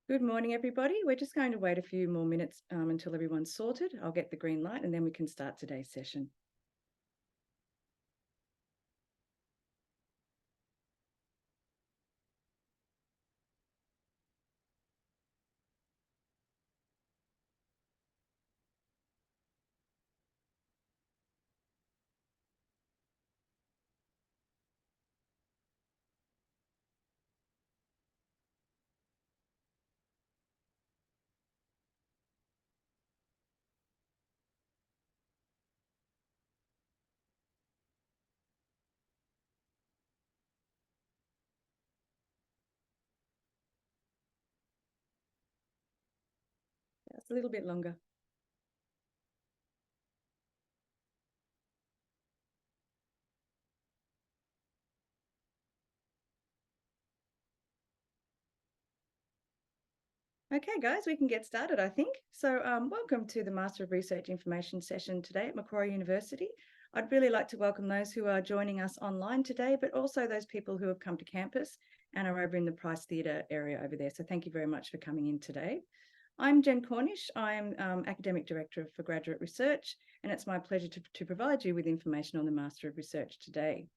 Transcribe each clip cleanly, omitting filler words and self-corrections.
Good morning, everybody. We're just going to wait a few more minutes until everyone's sorted. I'll get the green light and then we can start today's session. It's a little bit longer. Okay, guys, we can get started, I think. So welcome to the Master of Research Information session today at Macquarie University. I'd really like to welcome those who are joining us online today, but also those people who have come to campus and are over in the Price Theatre area over there. So thank you very much for coming in today. I'm Jen Cornish. I'm Academic Director for Graduate Research, and it's my pleasure to provide you with information on the Master of Research today.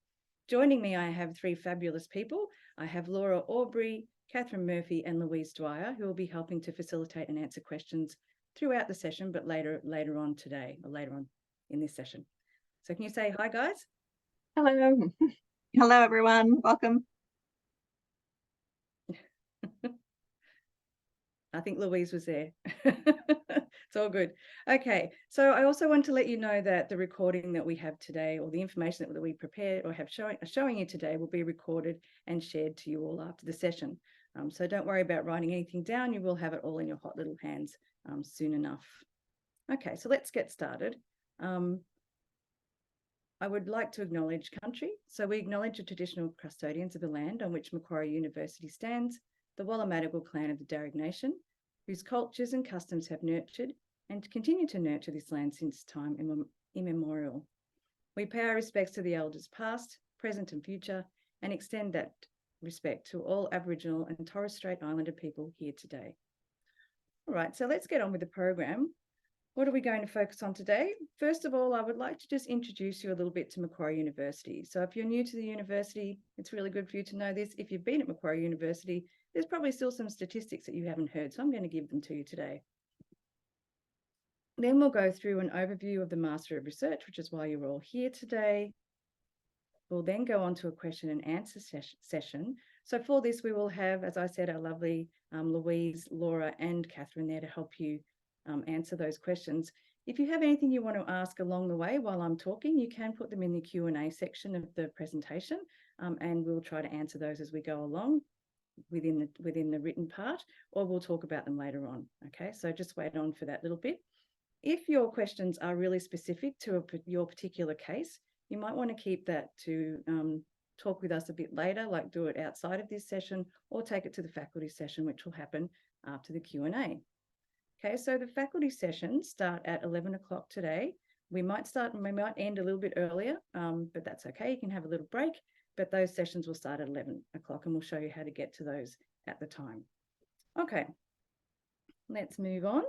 Joining me, I have three fabulous people. I have Laura Aubrey, Catherine Murphy, and Louise Dwyer, who will be helping to facilitate and answer questions throughout the session, but later on today, or later on in this session. So can you say hi, guys? Hello. Hello, everyone. Welcome. I think Louise was there. It's all good. Okay, so I also want to let you know that the recording that we have today, or the information that we prepared or have showing you today, will be recorded and shared to you all after the session. So don't worry about writing anything down. You will have it all in your hot little hands soon enough. Okay, so let's get started. I would like to acknowledge country. So we acknowledge the traditional custodians of the land on which Macquarie University stands, the Wallumattagal clan of the Darug Nation, whose cultures and customs have nurtured and continue to nurture this land since time immemorial. We pay our respects to the elders past, present and future, and extend that respect to all Aboriginal and Torres Strait Islander people here today. All right, so let's get on with the program. What are we going to focus on today? First of all, I would like to just introduce you a little bit to Macquarie University. So if you're new to the university, it's really good for you to know this. If you've been at Macquarie University, there's probably still some statistics that you haven't heard, so I'm going to give them to you today. Then we'll go through an overview of the Master of Research, which is why you're all here today. We'll then go on to a question and answer session. So for this, we will have, as I said, our lovely Louise, Laura, and Catherine there to help you answer those questions. If you have anything you want to ask along the way while I'm talking, you can put them in the Q&A section of the presentation, and we'll try to answer those as we go along within the written part, or we'll talk about them later on. Okay, so just wait on for that little bit. If your questions are really specific to your particular case, you might want to keep that to talk with us a bit later, like do it outside of this session, or take it to the faculty session, which will happen after the Q&A. Okay, so the faculty sessions start at 11 o'clock today. We might end a little bit earlier, but that's okay. You can have a little break, but those sessions will start at 11 o'clock and we'll show you how to get to those at the time. Okay, let's move on.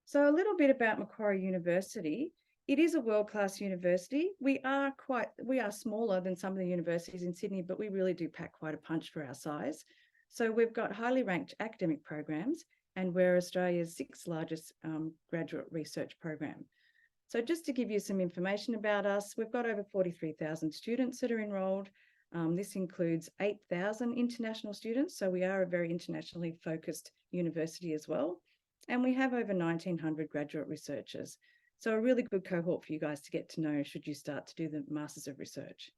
So a little bit about Macquarie University. It is a world-class university. We are smaller than some of the universities in Sydney, but we really do pack quite a punch for our size. So we've got highly ranked academic programs, and we're Australia's 6th largest graduate research program. So just to give you some information about us, we've got over 43,000 students that are enrolled. This includes 8,000 international students, so we are a very internationally focused university as well. And we have over 1,900 graduate researchers. So a really good cohort for you guys to get to know should you start to do the Masters of Research.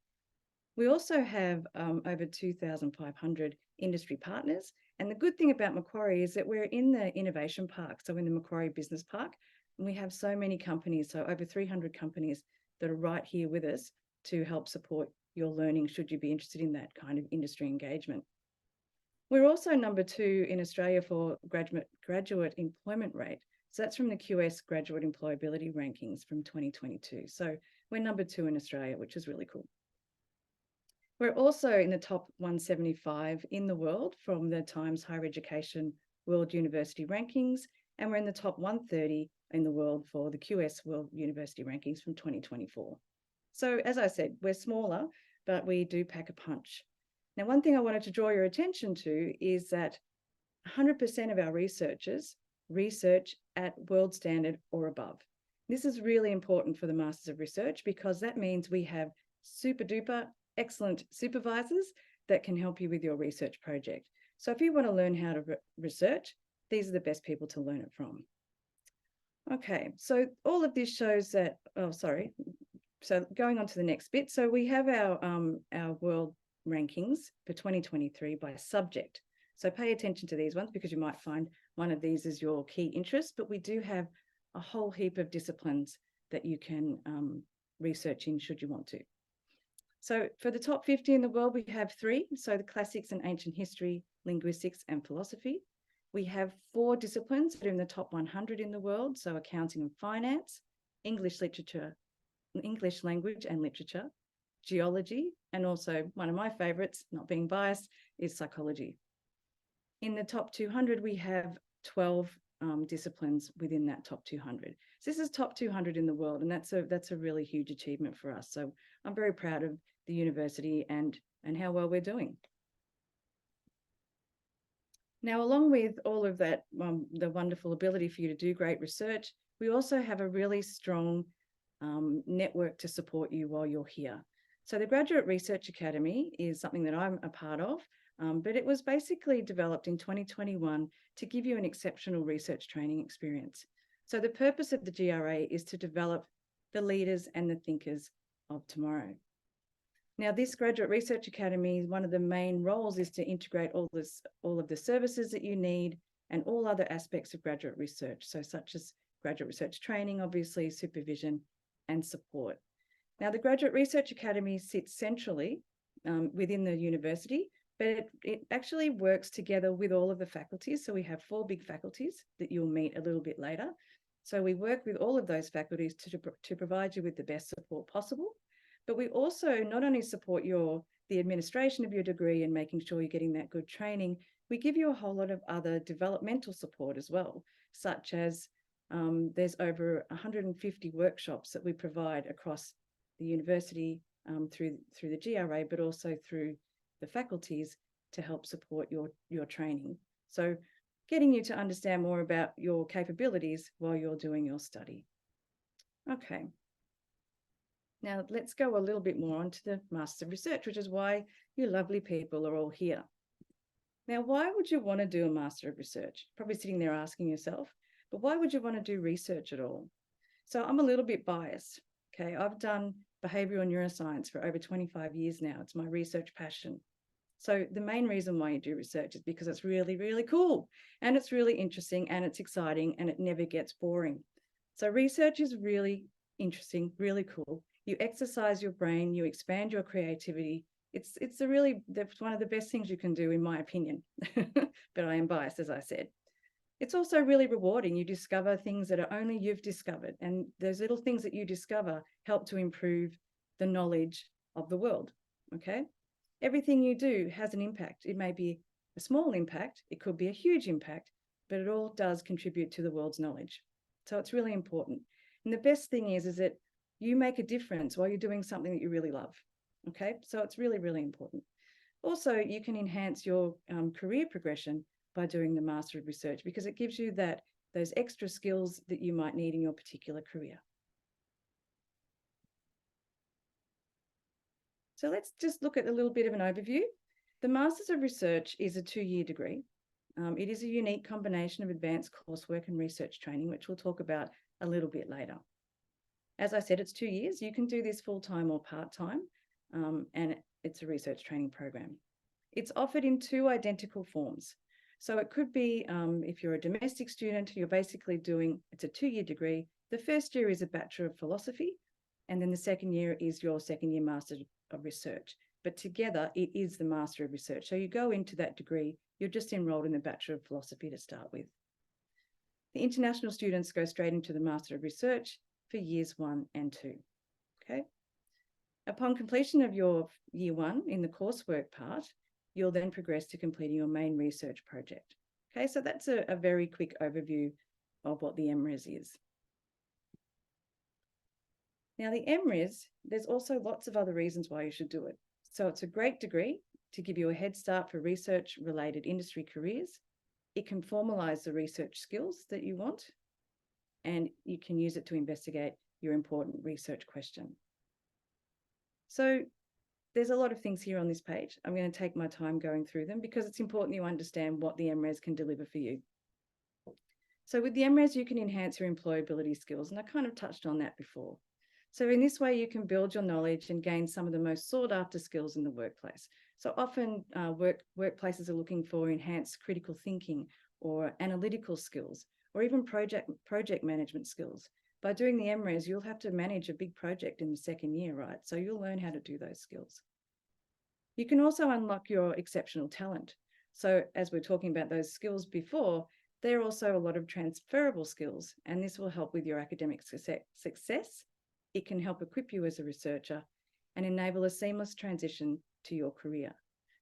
We also have over 2,500 industry partners. And the good thing about Macquarie is that we're in the innovation park, so in the Macquarie Business Park, and we have so many companies, so over 300 companies that are right here with us to help support your learning should you be interested in that kind of industry engagement. We're also number 2 in Australia for graduate employment rate. So that's from the QS Graduate Employability Rankings from 2022. So we're number 2 in Australia, which is really cool. We're also in the top 175 in the world from the Times Higher Education World University Rankings, and we're in the top 130 in the world for the QS World University Rankings from 2024. So as I said, we're smaller, but we do pack a punch. Now, one thing I wanted to draw your attention to is that 100% of our researchers research at world standard or above. This is really important for the Masters of Research because that means we have super duper excellent supervisors that can help you with your research project. So if you want to learn how to research, these are the best people to learn it from. Okay, so all of this shows that, so going on to the next bit. So we have our world rankings for 2023 by subject. So pay attention to these ones because you might find one of these is your key interest, but we do have a whole heap of disciplines that you can research in should you want to. So for the top 50 in the world, we have 3. So the classics and ancient history, linguistics and philosophy. We have 4 disciplines that are in the top 100 in the world. So accounting and finance, English literature, English language and literature, geology, and also one of my favorites, not being biased, is psychology. In the top 200, we have 12 disciplines within that top 200. So this is top 200 in the world, and that's a really huge achievement for us. So I'm very proud of the university and how well we're doing. Now, along with all of that, the wonderful ability for you to do great research, we also have a really strong network to support you while you're here. So the Graduate Research Academy is something that I'm a part of, but it was basically developed in 2021 to give you an exceptional research training experience. So the purpose of the GRA is to develop the leaders and the thinkers of tomorrow. Now, this Graduate Research Academy, one of the main roles is to integrate all of the services that you need and all other aspects of graduate research, so such as graduate research training, obviously, supervision and support. Now, the Graduate Research Academy sits centrally within the university, but it actually works together with all of the faculties. So we have 4 big faculties that you'll meet a little bit later. So we work with all of those faculties to provide you with the best support possible. But we also not only support the administration of your degree and making sure you're getting that good training, we give you a whole lot of other developmental support as well, such as there's over 150 workshops that we provide across the university through the GRA, but also through the faculties to help support your training. So getting you to understand more about your capabilities while you're doing your study. Okay. Now let's go a little bit more onto the Master of Research, which is why you lovely people are all here. Now, why would you want to do a Master of Research? Probably sitting there asking yourself, but why would you want to do research at all? So I'm a little bit biased. Okay, I've done behavioral neuroscience for over 25 years now. It's my research passion. So the main reason why you do research is because it's really, really cool and it's really interesting and it's exciting and it never gets boring. So research is really interesting, really cool. You exercise your brain, you expand your creativity. It's one of the best things you can do, in my opinion, but I am biased, as I said. It's also really rewarding. You discover things that are only you've discovered, and those little things that you discover help to improve the knowledge of the world, okay? Everything you do has an impact. It may be a small impact, it could be a huge impact, but it all does contribute to the world's knowledge. So it's really important. And the best thing is that you make a difference while you're doing something that you really love, okay? So it's really, really important. Also, you can enhance your career progression by doing the Master of Research because it gives you those extra skills that you might need in your particular career. So let's just look at a little bit of an overview. The Masters of Research is a 2-year degree. It is a unique combination of advanced coursework and research training, which we'll talk about a little bit later. As I said, it's 2 years. You can do this full-time or part-time, and it's a research training program. It's offered in 2 identical forms. So it could be, if you're a domestic student, you're basically it's a 2-year degree. The first year is a Bachelor of Philosophy, and then the second year is your second-year Master of Research. But together, it is the Master of Research. So you go into that degree, you're just enrolled in the Bachelor of Philosophy to start with. The international students go straight into the Master of Research for years 1 and 2, okay? Upon completion of your year one in the coursework part, you'll then progress to completing your main research project. Okay, so that's a very quick overview of what the MRes is. Now, the MRes, there's also lots of other reasons why you should do it. So it's a great degree to give you a head start for research-related industry careers. It can formalise the research skills that you want, and you can use it to investigate your important research question. So there's a lot of things here on this page. I'm going to take my time going through them because it's important you understand what the MRes can deliver for you. So with the MRes, you can enhance your employability skills, and I kind of touched on that before. So in this way, you can build your knowledge and gain some of the most sought after skills in the workplace. So often workplaces are looking for enhanced critical thinking or analytical skills, or even project management skills. By doing the MRes, you'll have to manage a big project in the second year, right? So you'll learn how to do those skills. You can also unlock your exceptional talent. So as we're talking about those skills before, there are also a lot of transferable skills, and this will help with your academic success. It can help equip you as a researcher and enable a seamless transition to your career.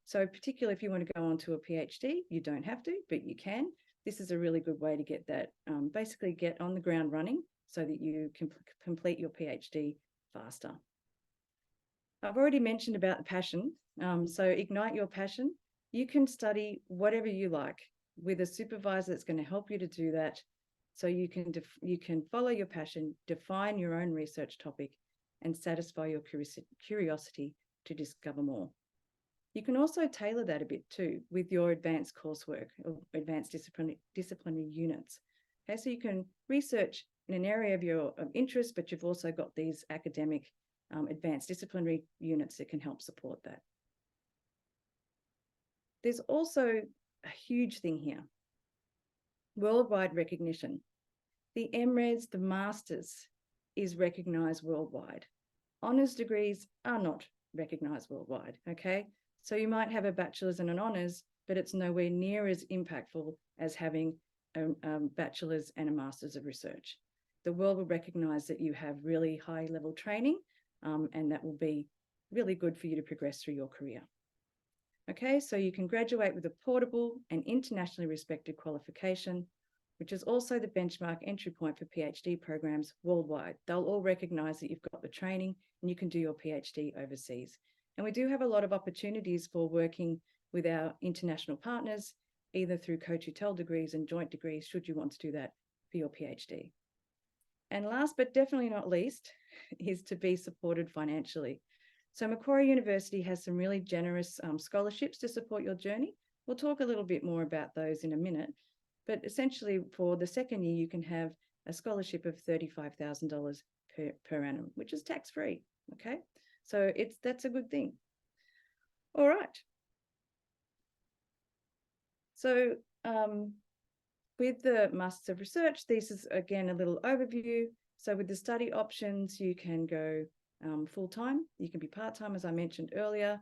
So particularly if you want to go on to a PhD, you don't have to, but you can. This is a really good way to get that, basically get on the ground running so that you can complete your PhD faster. I've already mentioned about the passion. So ignite your passion. You can study whatever you like with a supervisor that's going to help you to do that. So you can follow your passion, define your own research topic, and satisfy your curiosity to discover more. You can also tailor that a bit too with your advanced coursework or advanced disciplinary units. Okay, so you can research in an area of your interest, but you've also got these academic advanced disciplinary units that can help support that. There's also a huge thing here, worldwide recognition. The MRes, the Masters, is recognised worldwide. Honours degrees are not recognised worldwide, okay? So you might have a bachelor's and an honours, but it's nowhere near as impactful as having a bachelor's and a master's of research. The world will recognise that you have really high-level training, and that will be really good for you to progress through your career. Okay, so you can graduate with a portable and internationally respected qualification, which is also the benchmark entry point for PhD programs worldwide. They'll all recognise that you've got the training and you can do your PhD overseas. And we do have a lot of opportunities for working with our international partners, either through co-tutel degrees and joint degrees, should you want to do that for your PhD. And last but definitely not least is to be supported financially. So Macquarie University has some really generous scholarships to support your journey. We'll talk a little bit more about those in a minute, but essentially for the second year, you can have a scholarship of $35,000 per annum, which is tax-free, okay? So that's a good thing. All right. So with the Masters of Research, this is again a little overview. So with the study options, you can go full-time, you can be part-time, as I mentioned earlier.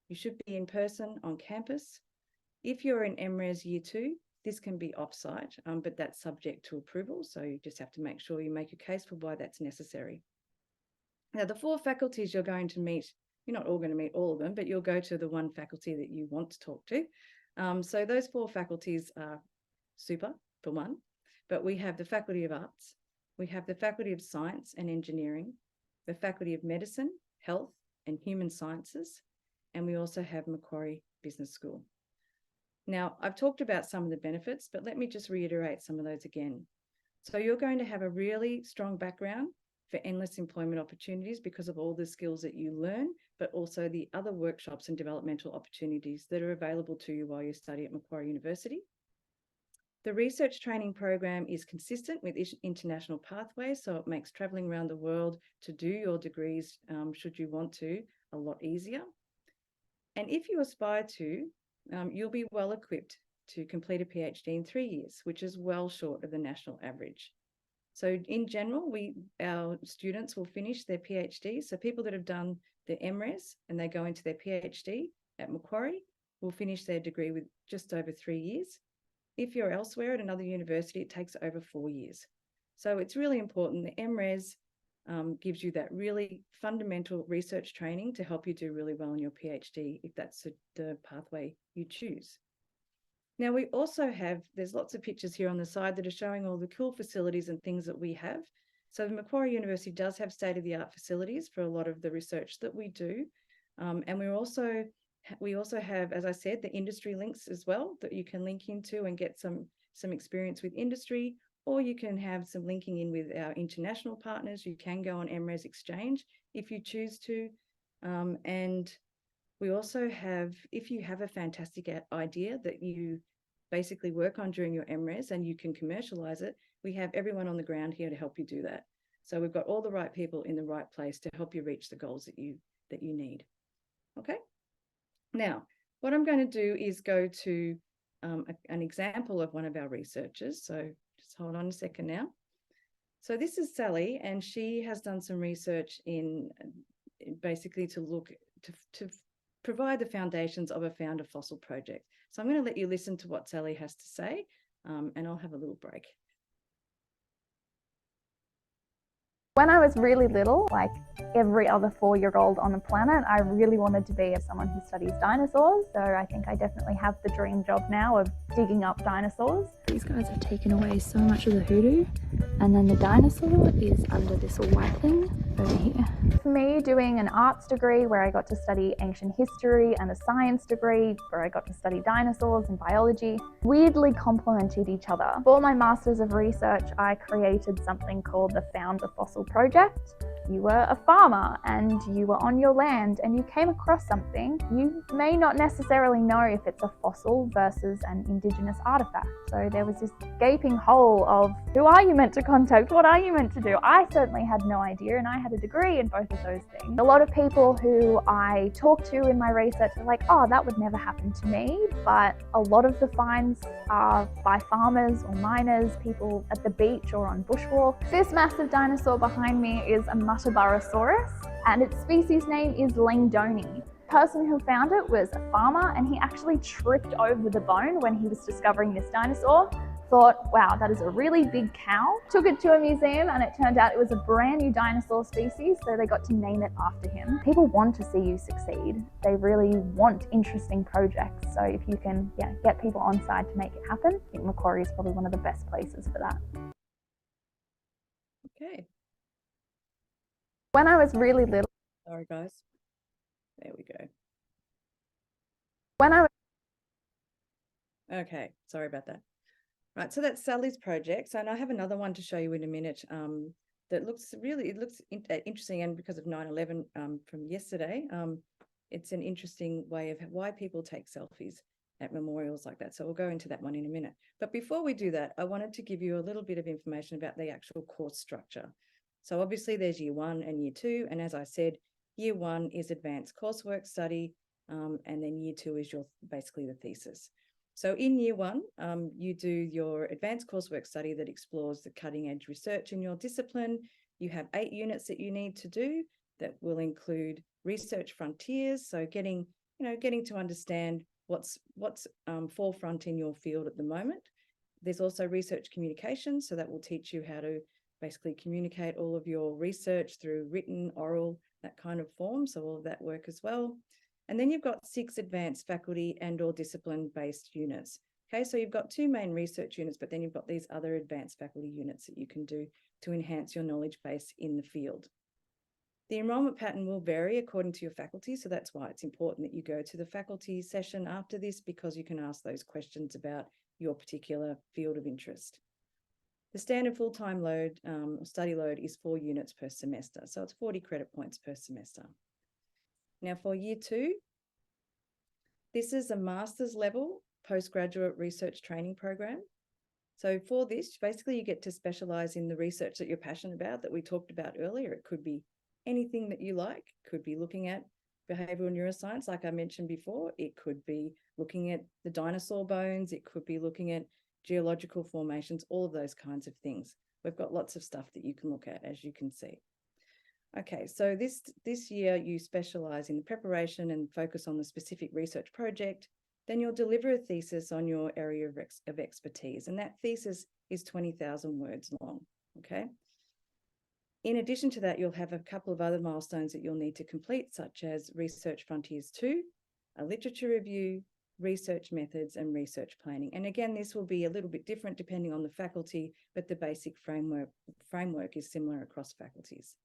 You should be in person on campus. If you're in MRes Year 2, this can be off-site, but that's subject to approval. So you just have to make sure you make a case for why that's necessary. Now, the 4 faculties you're going to meet, you're not all going to meet all of them, but you'll go to the one faculty that you want to talk to. So those 4 faculties are super, for one, but we have the Faculty of Arts, we have the Faculty of Science and Engineering, the Faculty of Medicine, Health and Human Sciences, and we also have Macquarie Business School. Now, I've talked about some of the benefits, but let me just reiterate some of those again. So you're going to have a really strong background for endless employment opportunities because of all the skills that you learn, but also the other workshops and developmental opportunities that are available to you while you study at Macquarie University. The research training program is consistent with international pathways, so it makes travelling around the world to do your degrees, should you want to, a lot easier. And if you aspire to, you'll be well equipped to complete a PhD in 3 years, which is well short of the national average. So in general, our students will finish their PhD. So people that have done their MRes and they go into their PhD at Macquarie will finish their degree with just over 3 years. If you're elsewhere at another university, it takes over 4 years. So it's really important. The MRes gives you that really fundamental research training to help you do really well in your PhD, if that's the pathway you choose. Now, we also have, there's lots of pictures here on the side that are showing all the cool facilities and things that we have. So Macquarie University does have state-of-the-art facilities for a lot of the research that we do. And we also have, as I said, the industry links as well that you can link into and get some experience with industry, or you can have some linking in with our international partners. You can go on MRes exchange if you choose to. And we also have, if you have a fantastic idea that you basically work on during your MRes and you can commercialize it, we have everyone on the ground here to help you do that. So we've got all the right people in the right place to help you reach the goals that you need. Okay. Now, what I'm going to do is go to an example of one of our researchers. So just hold on a second now. So this is Sally, and she has done some research in basically to look to provide the foundations of a founder fossil project. So I'm going to let you listen to what Sally has to say, and I'll have a little break. When I was really little, like every other 4-year-old on the planet, I really wanted to be someone who studies dinosaurs. So I think I definitely have the dream job now of digging up dinosaurs. These guys have taken away so much of the hoodoo, and then the dinosaur is under this white thing over here. For me, doing an arts degree where I got to study ancient history and a science degree where I got to study dinosaurs and biology weirdly complemented each other. For my Masters of Research, I created something called the Founder Fossil Project. You were a farmer and you were on your land and you came across something. You may not necessarily know if it's a fossil versus an indigenous artifact. So there was this gaping hole of who are you meant to contact? What are you meant to do? I certainly had no idea, and I had a degree in both of those things. A lot of people who I talk to in my research are like, oh, that would never happen to me. But a lot of the finds are by farmers or miners, people at the beach or on bushwalk. This massive dinosaur behind me is a Muttaburrasaurus, and its species name is Langdoni. The person who found it was a farmer, and he actually tripped over the bone when he was discovering this dinosaur. Thought, wow, that is a really big cow. Took it to a museum, and it turned out it was a brand new dinosaur species, so they got to name it after him. People want to see you succeed. They really want interesting projects. So if you can get people on side to make it happen, I think Macquarie is probably one of the best places for that. Okay. When I was really little. Sorry, guys. There we go. When I was. Okay, sorry about that. Right, so that's Sally's project. So, and I have another one to show you in a minute that looks interesting, and because of 9/11 from yesterday, it's an interesting way of why people take selfies at memorials like that. So we'll go into that one in a minute. But before we do that, I wanted to give you a little bit of information about the actual course structure. So obviously there's year 1 and year 2. And as I said, year 1 is advanced coursework study, and then year 2 is basically the thesis. So in year 1, you do your advanced coursework study that explores the cutting edge research in your discipline. You have 8 units that you need to do that will include research frontiers. So getting to understand what's forefront in your field at the moment. There's also research communication. So that will teach you how to basically communicate all of your research through written, oral, that kind of form. So all of that work as well. And then you've got 6 advanced faculty and or discipline-based units. Okay, so you've got 2 main research units, but then you've got these other advanced faculty units that you can do to enhance your knowledge base in the field. The enrolment pattern will vary according to your faculty, so that's why it's important that you go to the faculty session after this, because you can ask those questions about your particular field of interest. The standard full-time load, study load, is 4 units per semester, so it's 40 credit points per semester. Now for year 2, this is a master's level postgraduate research training program. So for this, basically you get to specialise in the research that you're passionate about, that we talked about earlier. It could be anything that you like. It could be looking at behavioural neuroscience, like I mentioned before. It could be looking at the dinosaur bones. It could be looking at geological formations, all of those kinds of things. We've got lots of stuff that you can look at, as you can see. Okay, so this year you specialise in the preparation and focus on the specific research project. Then you'll deliver a thesis on your area of expertise, and that thesis is 20,000 words long, okay? In addition to that, you'll have a couple of other milestones that you'll need to complete, such as Research Frontiers 2, a literature review, research methods, and research planning. And again, this will be a little bit different depending on the faculty, but the basic framework is similar across faculties.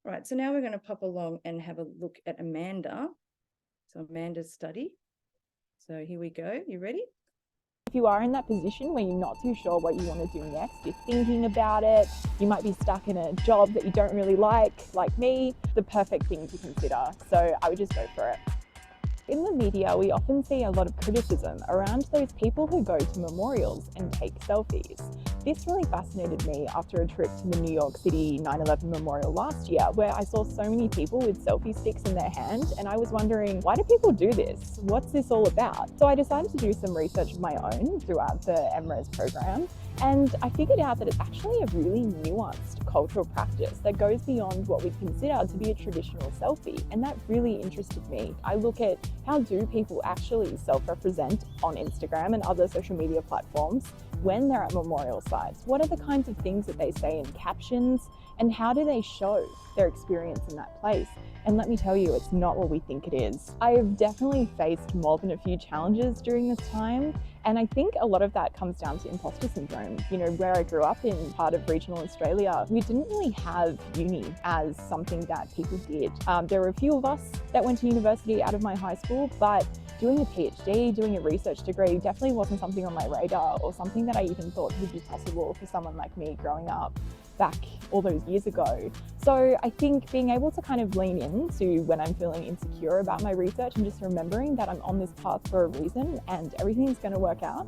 All right, so now we're going to pop along and have a look at Amanda. So Amanda's study. So here we go. You ready? If you are in that position where you're not too sure what you want to do next, you're thinking about it, you might be stuck in a job that you don't really like me, the perfect thing to consider. So I would just go for it. In the media, we often see a lot of criticism around those people who go to memorials and take selfies. This really fascinated me after a trip to the New York City 9/11 memorial last year, where I saw so many people with selfie sticks in their hand, and I was wondering, why do people do this? What's this all about? So I decided to do some research of my own throughout the MRes program, and I figured out that it's actually a really nuanced cultural practice that goes beyond what we consider to be a traditional selfie, and that really interested me. I look at how do people actually self-represent on Instagram and other social media platforms when they're at memorial sites. What are the kinds of things that they say in captions, and how do they show their experience in that place? And let me tell you, it's not what we think it is. I've definitely faced more than a few challenges during this time, and I think a lot of that comes down to imposter syndrome. You know, where I grew up in part of regional Australia, we didn't really have uni as something that people did. There were a few of us that went to university out of my high school, but doing a PhD, doing a research degree definitely wasn't something on my radar or something that I even thought would be possible for someone like me growing up back all those years ago. So I think being able to kind of lean into when I'm feeling insecure about my research and just remembering that I'm on this path for a reason and everything's going to work out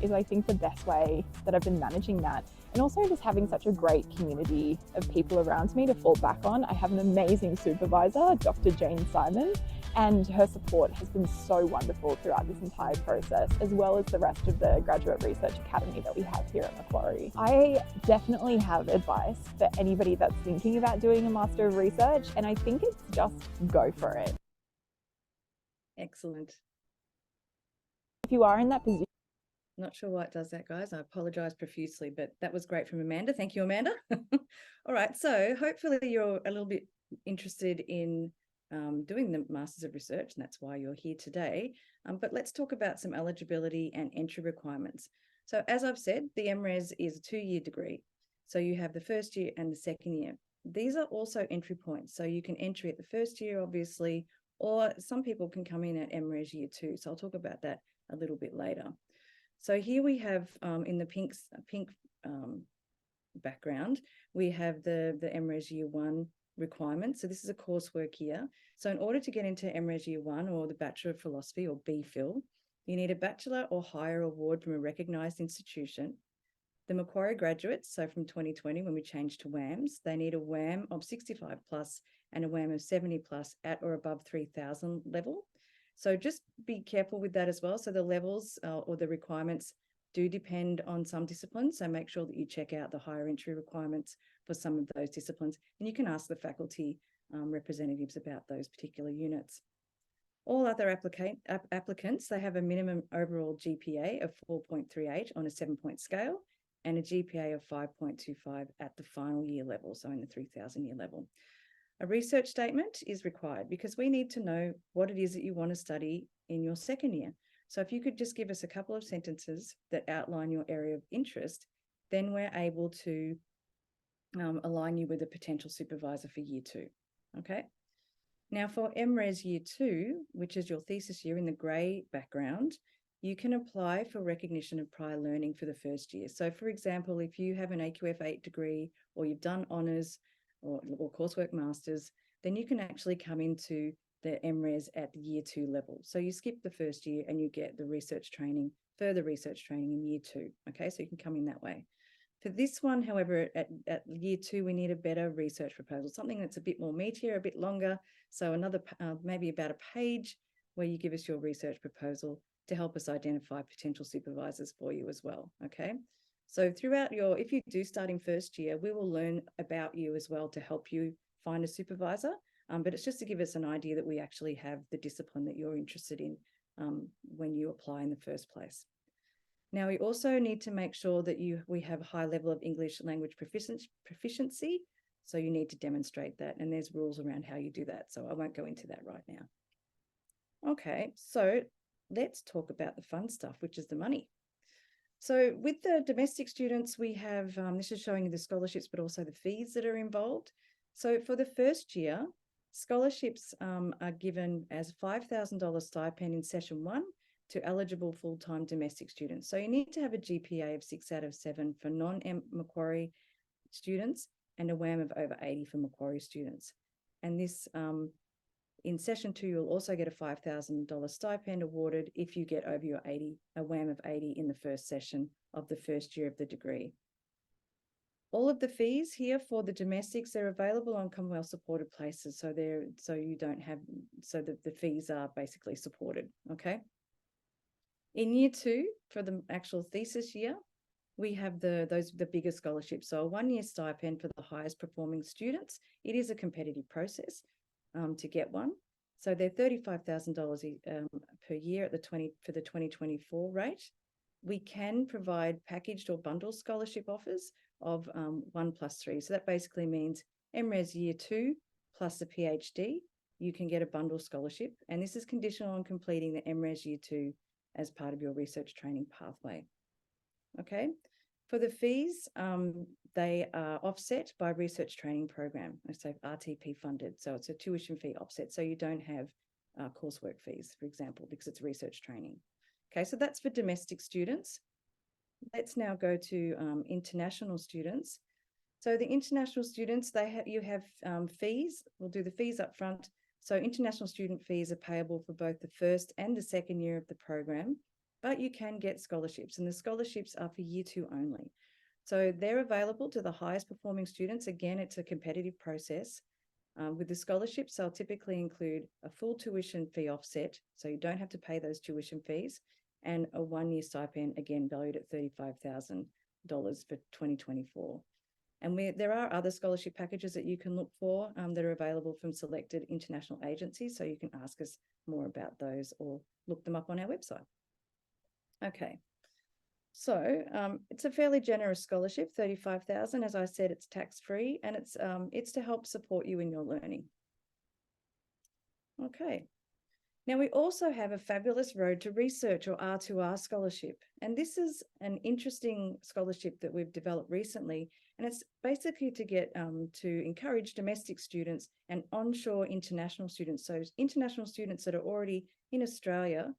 is, I think, the best way that I've been managing that. And also just having such a great community of people around me to fall back on. I have an amazing supervisor, Dr. Jane Simon, and her support has been so wonderful throughout this entire process, as well as the rest of the Graduate Research Academy that we have here at Macquarie. I definitely have advice for anybody that's thinking about doing a Master of Research, and I think it's just go for it. Excellent. If you are in that position, Not sure why it does that, guys. I apologize profusely, but that was great from Amanda. Thank you, Amanda. All right, so hopefully you're a little bit interested in doing the Masters of Research, and that's why you're here today. But let's talk about some eligibility and entry requirements. So as I've said, the MRes is a 2-year degree. So you have the first year and the second year. These are also entry points. So you can enter at the first year, obviously, or some people can come in at MRes year 2. So I'll talk about that a little bit later. So here we have in the pink background, we have the MRes year 1 requirements. So this is a coursework year. So in order to get into MRes year 1 or the Bachelor of Philosophy or BPhil, you need a bachelor or higher award from a recognised institution. The Macquarie graduates, so from 2020 when we changed to WAMs, they need a WAM of 65 plus and a WAM of 70 plus at or above 3,000 level. So just be careful with that as well. So the levels or the requirements do depend on some disciplines. So make sure that you check out the higher entry requirements for some of those disciplines. And you can ask the faculty representatives about those particular units. All other applicants, they have a minimum overall GPA of 4.38 on a 7-point scale and a GPA of 5.25 at the final year level, so in the 3,000 year level. A research statement is required because we need to know what it is that you want to study in your second year. So if you could just give us a couple of sentences that outline your area of interest, then we're able to align you with a potential supervisor for year 2, okay? Now for MRes year 2, which is your thesis year in the grey background, you can apply for recognition of prior learning for the first year. So for example, if you have an AQF 8 degree or you've done honours or coursework masters, then you can actually come into the MRes at the year 2 level. So you skip the first year and you get the research training, further research training in year 2. Okay, so you can come in that way. For this one, however, at year 2, we need a better research proposal, something that's a bit more meatier, a bit longer. So another, maybe about a page where you give us your research proposal to help us identify potential supervisors for you as well, okay? So throughout if you do start in first year, we will learn about you as well to help you find a supervisor. But it's just to give us an idea that we actually have the discipline that you're interested in when you apply in the first place. Now, we also need to make sure that we have a high level of English language proficiency. So you need to demonstrate that, and there's rules around how you do that. So I won't go into that right now. Okay, so let's talk about the fun stuff, which is the money. So with the domestic students, we have, this is showing you the scholarships, but also the fees that are involved. So for the first year, scholarships are given as $5,000 stipend in session 1 to eligible full-time domestic students. So you need to have a GPA of 6 out of 7 for non-Macquarie students and a WAM of over 80 for Macquarie students. And this, in session 2, you'll also get a $5,000 stipend awarded if you get over your 80, a WAM of 80 in the first session of the first year of the degree. All of the fees here for the domestics are available on Commonwealth supported places. So the fees are basically supported, okay? In year 2, for the actual thesis year, we have the bigger scholarships. So a 1-year stipend for the highest performing students. It is a competitive process to get one. So they're $35,000 per year for the 2024 rate. We can provide packaged or bundled scholarship offers of 1+3. So that basically means MRes year 2 plus the PhD, you can get a bundle scholarship. And this is conditional on completing the MRes year 2 as part of your research training pathway. Okay, for the fees, they are offset by research training program, so RTP funded. So it's a tuition fee offset. So you don't have coursework fees, for example, because it's research training. Okay, so that's for domestic students. Let's now go to international students. So the international students, you have fees. We'll do the fees up front. So international student fees are payable for both the first and the second year of the program, but you can get scholarships, and the scholarships are for year 2 only. So they're available to the highest performing students. Again, it's a competitive process. With the scholarships, they'll typically include a full tuition fee offset, so you don't have to pay those tuition fees, and a 1-year stipend, again, valued at $35,000 for 2024. And there are other scholarship packages that you can look for that are available from selected international agencies, so you can ask us more about those or look them up on our website. Okay, so it's a fairly generous scholarship, $35,000. As I said, it's tax-free, and it's to help support you in your learning. Okay, now we also have a fabulous Road to Research, or R2R scholarship, and this is an interesting scholarship that we've developed recently, and it's basically to get to encourage domestic students and onshore international students, so international students that are already in Australia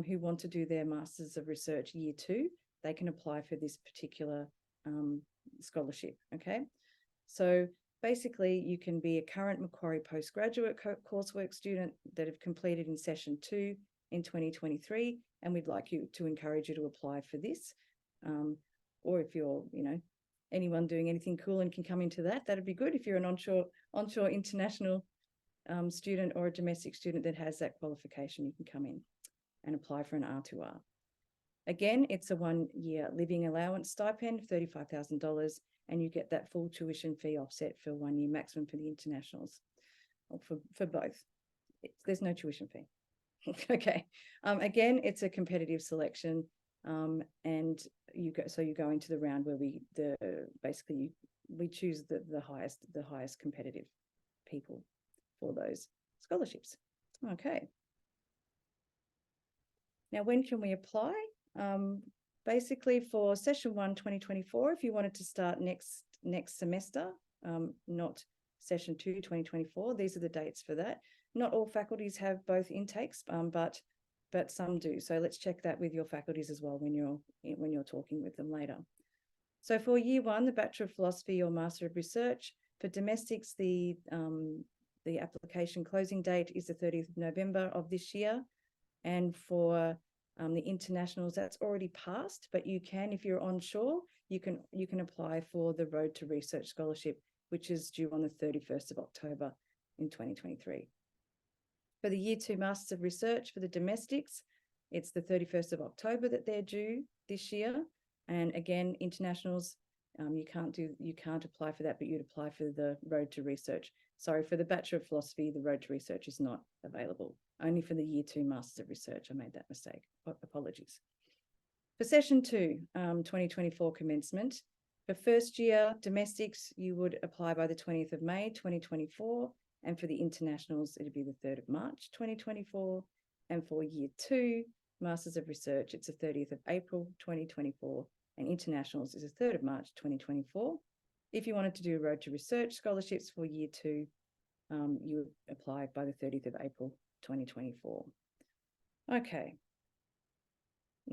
who want to do their Masters of Research year 2, they can apply for this particular scholarship, okay? So basically, you can be a current Macquarie postgraduate coursework student that have completed in session 2 in 2023, and we'd like to encourage you to apply for this. Or if you're, anyone doing anything cool and can come into that, that'd be good. If you're an onshore international student or a domestic student that has that qualification, you can come in and apply for an R2R. Again, it's a 1-year living allowance stipend, $35,000, and you get that full tuition fee offset for 1 year maximum for the internationals, or for both. There's no tuition fee. Okay. Again, it's a competitive selection, and you go into the round where we choose the highest competitive people for those scholarships. Okay. Now, when can we apply? Basically for session 1, 2024, if you wanted to start next semester, not session 2, 2024, these are the dates for that. Not all faculties have both intakes, but some do. So let's check that with your faculties as well when you're talking with them later. So for year 1, the Bachelor of Philosophy or Master of Research. For domestics, the application closing date is the 30th of November of this year. And for the internationals, that's already passed, but you can, if you're onshore, you can apply for the Road to Research Scholarship, which is due on the 31st of October in 2023. For the year 2 Masters of Research for the domestics, it's the 31st of October that they're due this year. And again, internationals, you can't apply for that, but you'd apply for the Road to Research. Sorry, for the Bachelor of Philosophy, the Road to Research is not available. Only for the year 2 Masters of Research. I made that mistake. Apologies. For session 2, 2024 commencement, For first year domestics, you would apply by the 20th of May, 2024. And for the internationals, it'd be the 3rd of March, 2024. And for year 2, Masters of Research, it's the 30th of April, 2024. And internationals is the 3rd of March, 2024. If you wanted to do Road to Research scholarships for year 2, you would apply by the 30th of April, 2024. Okay.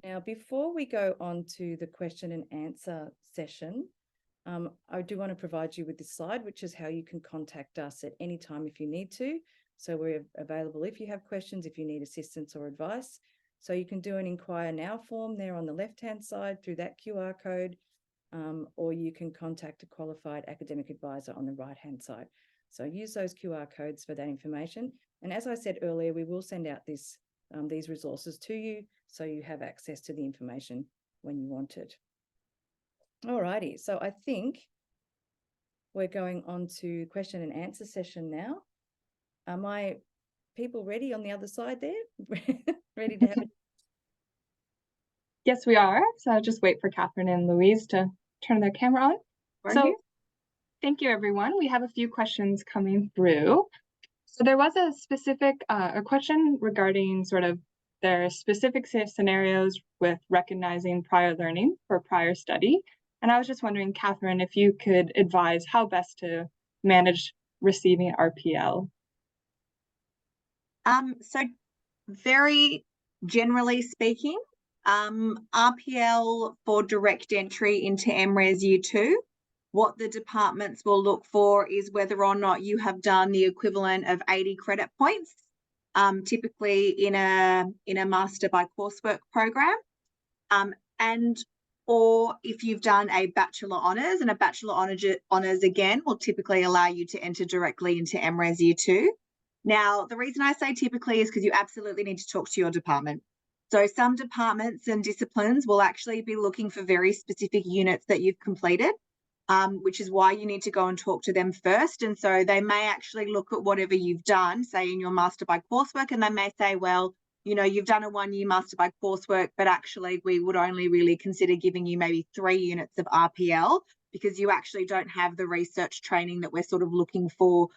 Now, before we go on to the question and answer session, I do want to provide you with this slide, which is how you can contact us at any time if you need to. So we're available if you have questions, if you need assistance or advice. So you can do an Inquire Now form there on the left-hand side through that QR code, or you can contact a qualified academic advisor on the right-hand side. So use those QR codes for that information. And as I said earlier, we will send out these resources to you so you have access to the information when you want it. All righty, so I think we're going on to question and answer session now. Are my people ready on the other side there? Ready to have it? Yes, we are. So I'll just wait for Catherine and Louise to turn their camera on. So thank you, everyone. We have a few questions coming through. So there was a specific a question regarding sort of their specific scenarios with recognizing prior learning for prior study. And I was just wondering, Catherine, if you could advise how best to manage receiving RPL. So very generally speaking, RPL for direct entry into MRes Year 2, what the departments will look for is whether or not you have done the equivalent of 80 credit points, typically in a master by coursework program, or if you've done a bachelor honours, and a bachelor honours again will typically allow you to enter directly into MRes Year 2. Now, the reason I say typically is because you absolutely need to talk to your department. So some departments and disciplines will actually be looking for very specific units that you've completed, which is why you need to go and talk to them first. And so they may actually look at whatever you've done, say in your master by coursework, and they may say, well, you know, you've done a 1-year master by coursework, but actually we would only really consider giving you maybe 3 units of RPL because you actually don't have the research training that we're sort of looking for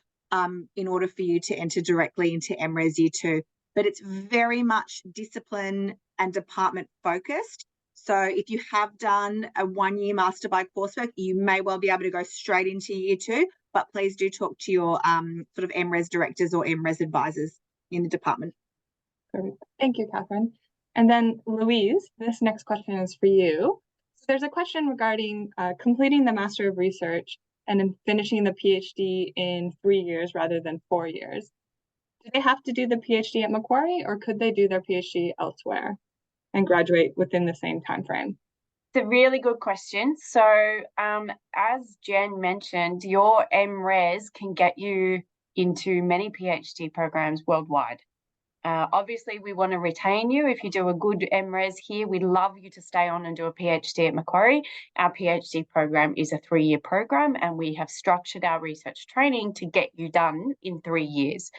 in order for you to enter directly into MRes Year 2. But it's very much discipline and department focused. So if you have done a 1-year master by coursework, you may well be able to go straight into Year 2, but please do talk to your sort of MRes directors or MRes advisors in the department. Perfect. Thank you, Catherine. And then Louise, this next question is for you. So there's a question regarding completing the Master of Research and then finishing the PhD in 3 years rather than 4 years. Do they have to do the PhD at Macquarie, or could they do their PhD elsewhere and graduate within the same time frame? It's a really good question. So as Jen mentioned, your MRes can get you into many PhD programs worldwide. Obviously, we want to retain you. If you do a good MRes here, we'd love you to stay on and do a PhD at Macquarie. Our PhD program is a 3-year program, and we have structured our research training to get you done in 3 years.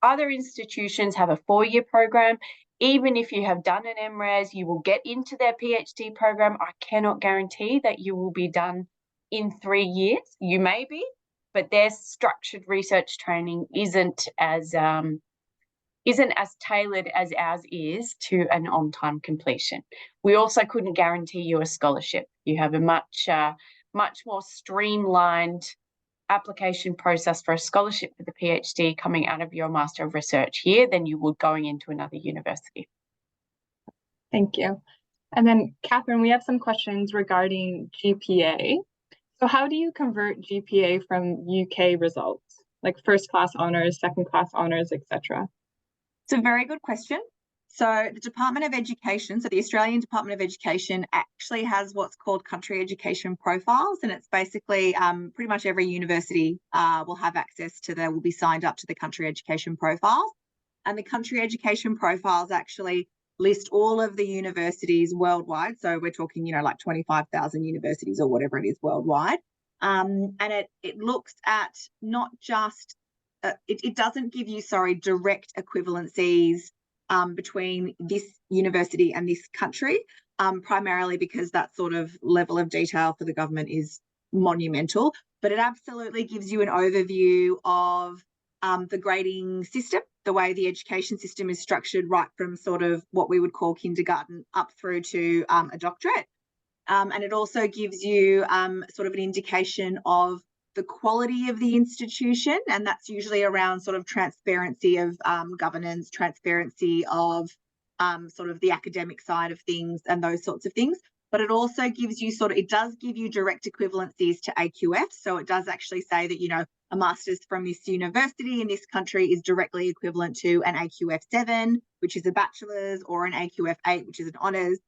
Other institutions have a 4-year program. Even if you have done an MRes, you will get into their PhD program. I cannot guarantee that you will be done in 3 years. You may be, but their structured research training isn't as tailored as ours is to an on-time completion. We also couldn't guarantee you a scholarship. You have a much more streamlined application process for a scholarship for the PhD coming out of your Master of Research here than you would going into another university. Thank you. And then, Catherine, we have some questions regarding GPA. So how do you convert GPA from UK results, like first class honours, second class honours, etc.? It's a very good question. So the Department of Education, so the Australian Department of Education actually has what's called country education profiles, and it's basically pretty much every university will have access to will be signed up to the country education profiles. And the country education profiles actually list all of the universities worldwide. So we're talking, you know, like 25,000 universities or whatever it is worldwide. And it looks at not just, it doesn't give you, direct equivalencies between this university and this country, primarily because that sort of level of detail for the government is monumental, but it absolutely gives you an overview of the grading system, the way the education system is structured, right from sort of what we would call kindergarten up through to a doctorate. And it also gives you sort of an indication of the quality of the institution, and that's usually around sort of transparency of governance, transparency of sort of the academic side of things and those sorts of things. But it also gives you it does give you direct equivalencies to AQF. So it does actually say that, you know, a master's from this university in this country is directly equivalent to an AQF 7, which is a bachelor's, or an AQF 8, which is an honours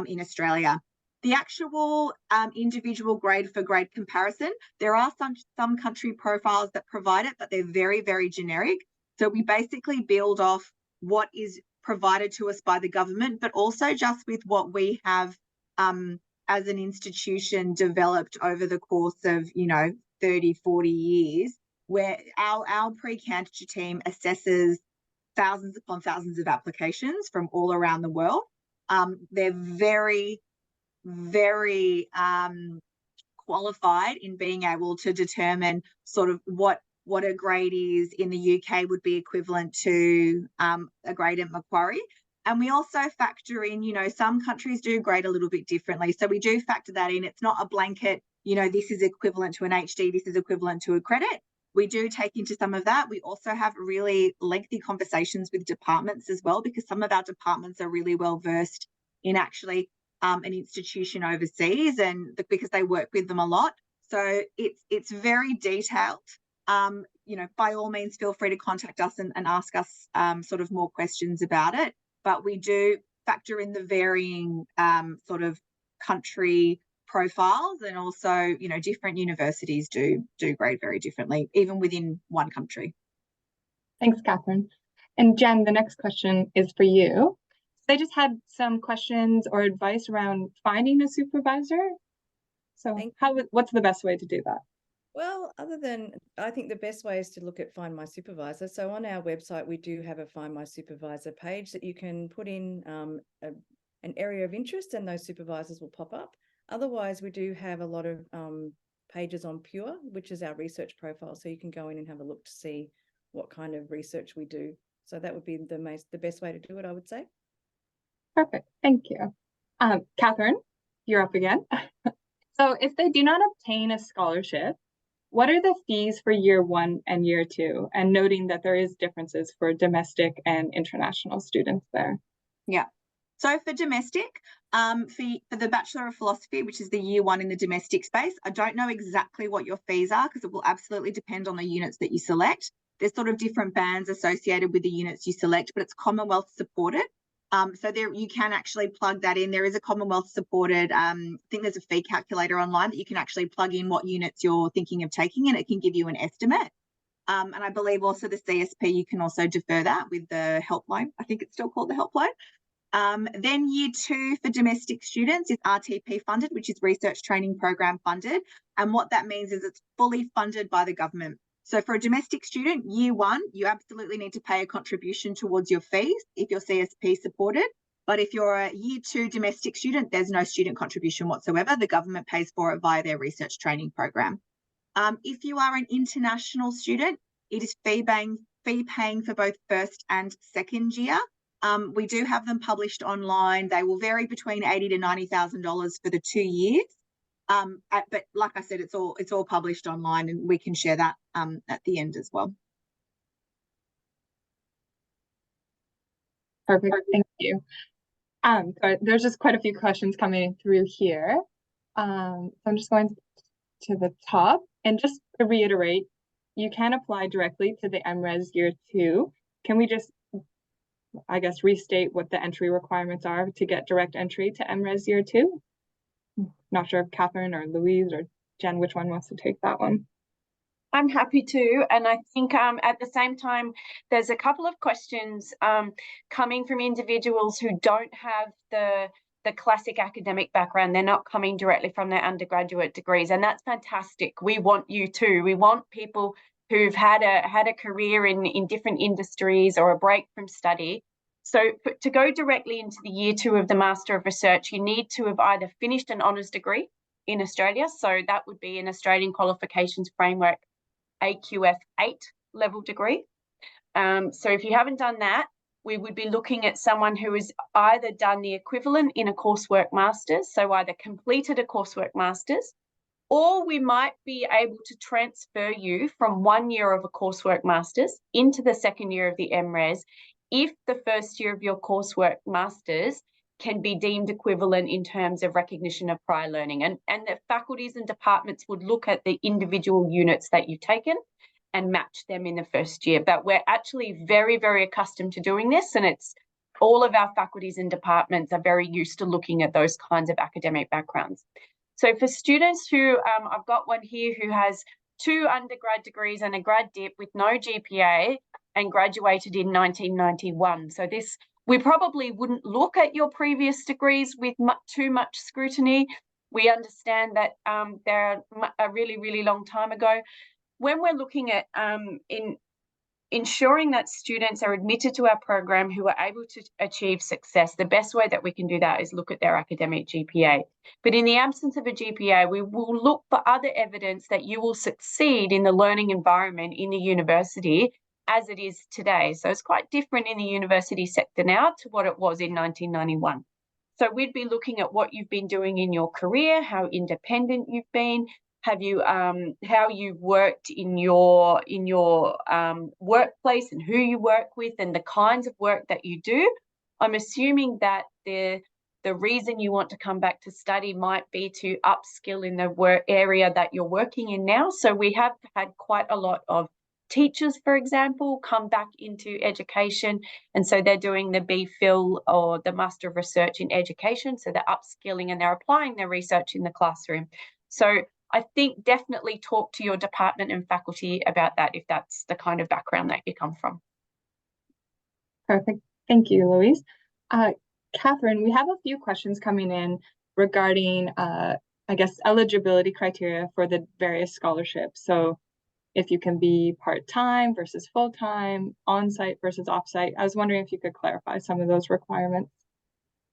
in Australia. The actual individual grade for grade comparison, there are some country profiles that provide it, but they're very, very generic. So we basically build off what is provided to us by the government, but also just with what we have as an institution developed over the course of, you know, 30, 40 years, where our pre-candidature team assesses thousands upon thousands of applications from all around the world. They're very, very qualified in being able to determine sort of what a grade is in the UK would be equivalent to a grade at Macquarie. And we also factor in, you know, some countries do grade a little bit differently. So we do factor that in. It's not a blanket, you know, this is equivalent to an HD, this is equivalent to a credit. We do take into some of that. We also have really lengthy conversations with departments as well, because some of our departments are really well versed in actually an institution overseas, and because they work with them a lot. So it's very detailed. You know, by all means, feel free to contact us and ask us sort of more questions about it. But we do factor in the varying sort of country profiles, and also, you know, different universities do grade very differently, even within one country. Thanks, Catherine. And Jen, the next question is for you. They just had some questions or advice around finding a supervisor. So what's the best way to do that? Well, I think the best way is to look at Find My Supervisor. So on our website, we do have a Find My Supervisor page that you can put in an area of interest, and those supervisors will pop up. Otherwise, we do have a lot of pages on Pure, which is our research profile. So you can go in and have a look to see what kind of research we do. So that would be the best way to do it, I would say. Perfect. Thank you. Catherine, you're up again. So if they do not obtain a scholarship, what are the fees for year 1 and year 2? And noting that there is differences for domestic and international students there. Yeah. So for domestic, for the Bachelor of Philosophy, which is the year 1 in the domestic space, I don't know exactly what your fees are, because it will absolutely depend on the units that you select. There's sort of different bands associated with the units you select, but it's Commonwealth supported. So there you can actually plug that in. There is a Commonwealth supported, I think there's a fee calculator online that you can actually plug in what units you're thinking of taking, and it can give you an estimate. And I believe also the CSP, you can also defer that with the helpline. I think it's still called the helpline. Then year 2 for domestic students is RTP funded, which is Research Training Program funded. And what that means is it's fully funded by the government. So for a domestic student, year 1, you absolutely need to pay a contribution towards your fees if you're CSP supported. But if you're a year 2 domestic student, there's no student contribution whatsoever. The government pays for it via their research training program. If you are an international student, it is fee paying for both first and second year. We do have them published online. They will vary between $80,000 to $90,000 for the 2 years. But like I said, it's all published online, and we can share that at the end as well. Perfect. Thank you. So there's just quite a few questions coming through here. So I'm just going to the top, and just to reiterate, you can apply directly to the MRes year 2. Can we just, I guess, restate what the entry requirements are to get direct entry to MRes year 2? Not sure if Catherine or Louise or Jen, which one wants to take that one? I'm happy to. And I think at the same time, there's a couple of questions coming from individuals who don't have the classic academic background. They're not coming directly from their undergraduate degrees, and that's fantastic. We want you too. We want people who've had a career in different industries or a break from study. So to go directly into the year 2 of the Master of Research, you need to have either finished an honours degree in Australia. So that would be an Australian Qualifications Framework AQF 8 level degree. So if you haven't done that, we would be looking at someone who has either done the equivalent in a coursework master's, so either completed a coursework master's, or we might be able to transfer you from 1 year of a coursework master's into the second year of the MRes if the first year of your coursework master's can be deemed equivalent in terms of recognition of prior learning. And the faculties and departments would look at the individual units that you've taken and match them in the first year. But we're actually very, very accustomed to doing this, and it's all of our faculties and departments are very used to looking at those kinds of academic backgrounds. So for students who, I've got one here who has 2 undergrad degrees and a grad dip with no GPA and graduated in 1991. So this, we probably wouldn't look at your previous degrees with too much scrutiny. We understand that they're a really, really long time ago. When we're looking at ensuring that students are admitted to our program who are able to achieve success, the best way that we can do that is look at their academic GPA. But in the absence of a GPA, we will look for other evidence that you will succeed in the learning environment in the university as it is today. So it's quite different in the university sector now to what it was in 1991. So we'd be looking at what you've been doing in your career, how independent you've been, have you how you worked in your workplace and who you work with and the kinds of work that you do. I'm assuming that the reason you want to come back to study might be to upskill in the work area that you're working in now. So we have had quite a lot of teachers, for example, come back into education, and so they're doing the BPhil or the Master of Research in Education. So they're upskilling and they're applying their research in the classroom. So I think definitely talk to your department and faculty about that if that's the kind of background that you come from. Perfect. Thank you, Louise. Catherine, we have a few questions coming in regarding, I guess, eligibility criteria for the various scholarships. So if you can be part-time versus full-time, on-site versus off-site. I was wondering if you could clarify some of those requirements.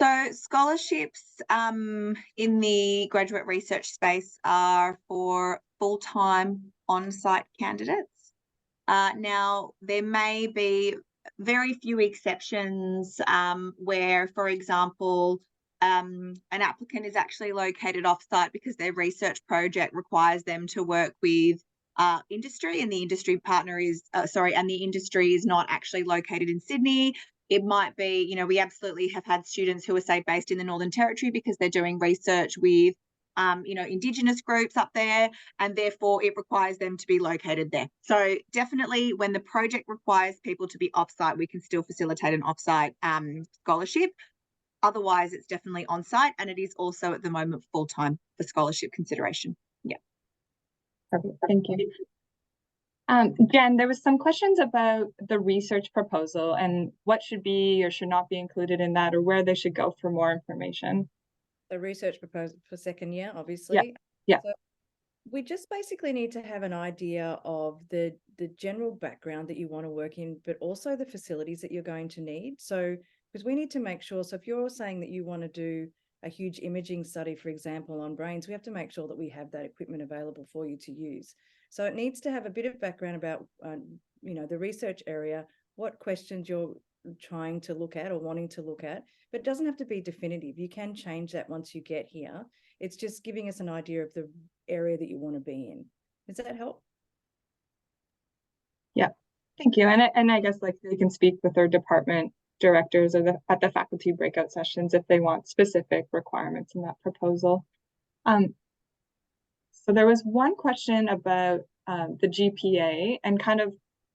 So scholarships in the graduate research space are for full-time on-site candidates. Now, there may be very few exceptions where, for example, an applicant is actually located off-site because their research project requires them to work with industry, and the industry partner is, and the industry is not actually located in Sydney. It might be, you know, we absolutely have had students who are, say, based in the Northern Territory because they're doing research with, you know, Indigenous groups up there, and therefore it requires them to be located there. So definitely when the project requires people to be off-site, we can still facilitate an off-site scholarship. Otherwise, it's definitely on-site, and it is also at the moment full-time for scholarship consideration. Yeah. Perfect. Thank you. Jen, there was some questions about the research proposal and what should be or should not be included in that, or where they should go for more information. The research proposal for second year, obviously. Yeah. So we just basically need to have an idea of the general background that you want to work in, but also the facilities that you're going to need. So, because we need to make sure, so if you're saying that you want to do a huge imaging study, for example, on brains, we have to make sure that we have that equipment available for you to use. So it needs to have a bit of background about, you know, the research area, what questions you're trying to look at or wanting to look at, but it doesn't have to be definitive. You can change that once you get here. It's just giving us an idea of the area that you want to be in. Does that help? Yeah, thank you. And I guess like they can speak with their department directors or at the faculty breakout sessions if they want specific requirements in that proposal. So there was one question about the GPA and kind of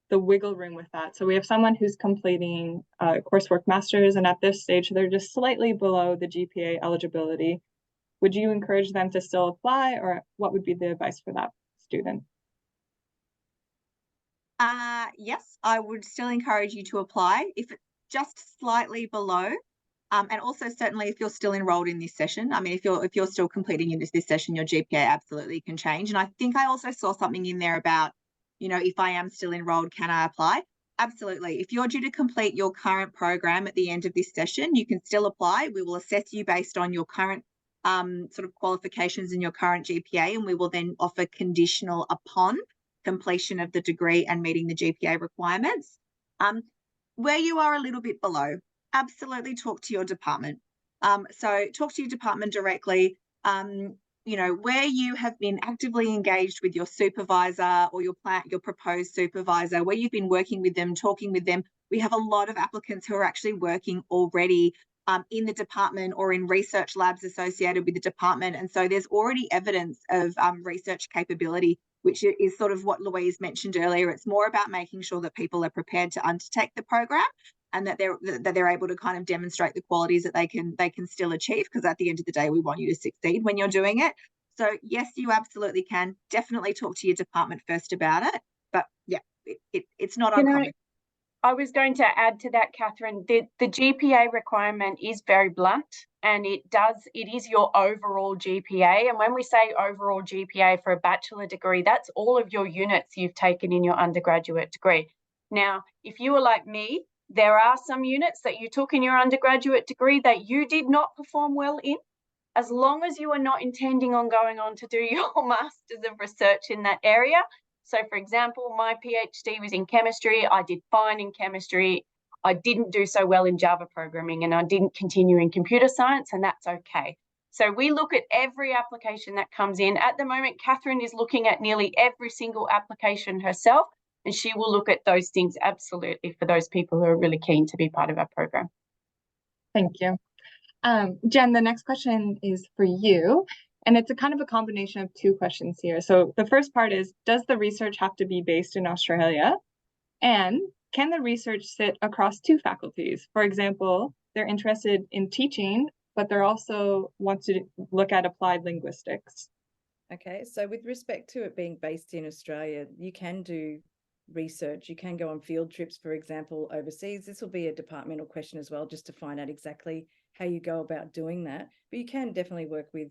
the wiggle room with that. So we have someone who's completing coursework masters, and at this stage, they're just slightly below the GPA eligibility. Would you encourage them to still apply, or what would be the advice for that student? Yes, I would still encourage you to apply if it's just slightly below. And also certainly if you're still enrolled in this session. I mean, if you're still completing in this session, your GPA absolutely can change. And I think I also saw something in there about, you know, if I am still enrolled, can I apply? absolutely. If you're due to complete your current program at the end of this session, you can still apply. We will assess you based on your current sort of qualifications and your current GPA, and we will then offer conditional upon completion of the degree and meeting the GPA requirements. Where you are a little bit below, absolutely talk to your department. So talk to your department directly. You know, where you have been actively engaged with your supervisor or your proposed supervisor, where you've been working with them, talking with them. We have a lot of applicants who are actually working already in the department or in research labs associated with the department. And so there's already evidence of research capability, which is sort of what Louise mentioned earlier. It's more about making sure that people are prepared to undertake the program and that they're able to kind of demonstrate the qualities that they can still achieve, because at the end of the day, we want you to succeed when you're doing it. So yes, you absolutely can. Definitely talk to your department first about it. But yeah, it's not uncommon. I was going to add to that, Catherine, the GPA requirement is very blunt, and it is your overall GPA. And when we say overall GPA for a bachelor degree, that's all of your units you've taken in your undergraduate degree. Now, if you were like me, there are some units that you took in your undergraduate degree that you did not perform well in. As long as you are not intending on going on to do your Masters of Research in that area. So, for example, my PhD was in chemistry. I did fine in chemistry. I didn't do so well in Java programming, and I didn't continue in computer science, and that's okay. So we look at every application that comes in. At the moment, Catherine is looking at nearly every single application herself, and she will look at those things absolutely for those people who are really keen to be part of our program. Thank you. Jen, the next question is for you, and it's a kind of a combination of two questions here. So the first part is, does the research have to be based in Australia? And can the research sit across two faculties? For example, they're interested in teaching, but they're also want to look at applied linguistics. Okay, so with respect to it being based in Australia, you can do research. You can go on field trips, for example, overseas. This will be a departmental question as well, just to find out exactly how you go about doing that. But you can definitely work with